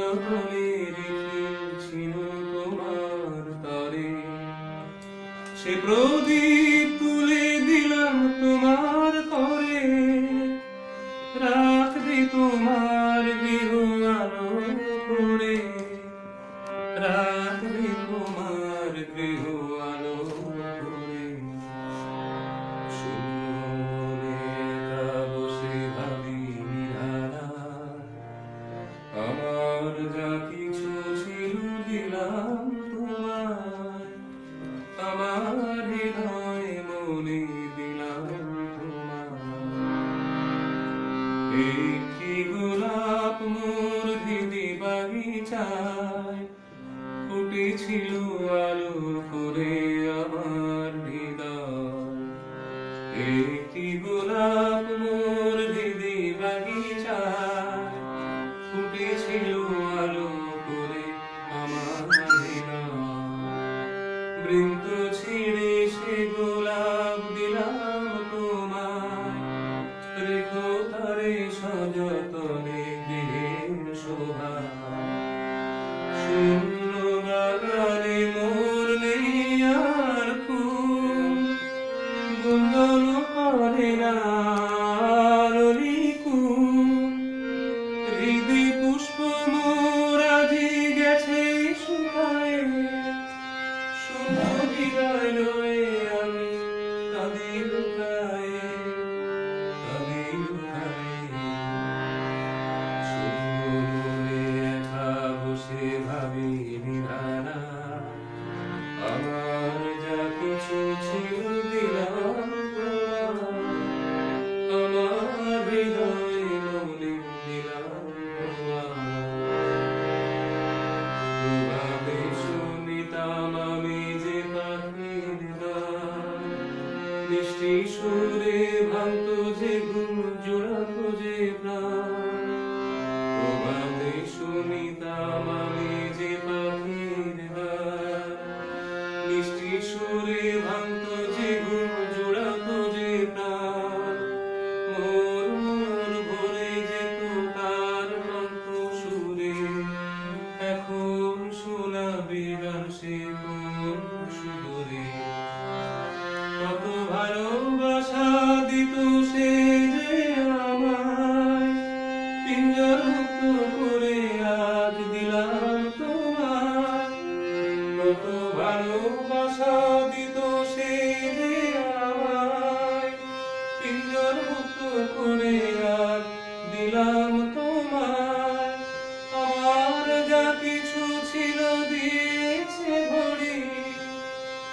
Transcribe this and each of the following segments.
যতনে রেখেছিল তোমার তরে, সে প্রদীপ তুলে দিলাম তোমার করে, রাখবে তোমার গৃহ আলো করে, রাখবে তোমার গৃহ আলো করে। আমার যা কিছু ছিল দিলাম তোমায়, আমার হৃদয় মনে দিলাম তোমায়। একটি গোলাপ মোর দিদি বাগিচায় ফুটেছিল আলো করে আমার হৃদয়। একটি গোলাপ মোর দিদি বাগিচায় ফুটেছিল আলো করে আমার হৃদয়। বৃন্ত ছিঁড়ে সে গোলাপ দিলাম তোমায়, রেখো তারে সযতনে গৃহের শোভা। শূন্য বাগানে মোর নেই আর ফুল, গুঞ্জন করে না হৃদি পুষ্প মোর আজি গেছে শুকায়ে, শূন্য হৃদয় লয়ে আমি কাঁদি লুকায়ে, কাঁদি লুকায়ে। শূন্য মনে একা বসে ভাবি নিধানা, আমার যা কিছু ছিল দিলাম তোমায়, আমার হৃদয় মনে দিলাম তোমায়। তোমাকে শুনিতাম আমি যে পাখির গান, মিষ্টি সুরে ভাঙতো যে ঘুম জোড়াতো যে প্রাণ। তোমাকে শুনিতাম আমি যে পাখির গান, মিষ্টি সুরে ভাঙতো যে ঘুম জোড়াতো যে প্রাণ। মোর মন ভরে যেত তার মন্ত সুরে, এখন শোনাবে গান সে কোন সুদূরে। কত ভালোবাসা দিত সে যে আমায়, পিঞ্জর মুক্ত করে আজ দিলাম তোমায়। কত ভালোবাসা দিত সে যে আমায়, পিঞ্জর মুক্ত করে আজ দিলাম তোমায়। আমার যা কিছু ছিল দিয়েছে ভরি,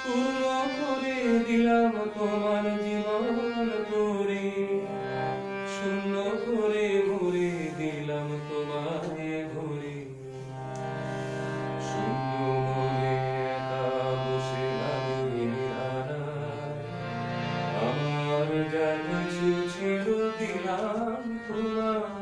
পূর্ণ করে দিলাম তোমার জীবন করে, শূন্য করে ভরে দিলাম তোমায় ঘরে। শূন্য মনে একা বসে ভাবি নিধানায়, আমার যা কিছু ছিল দিলাম তোমায়।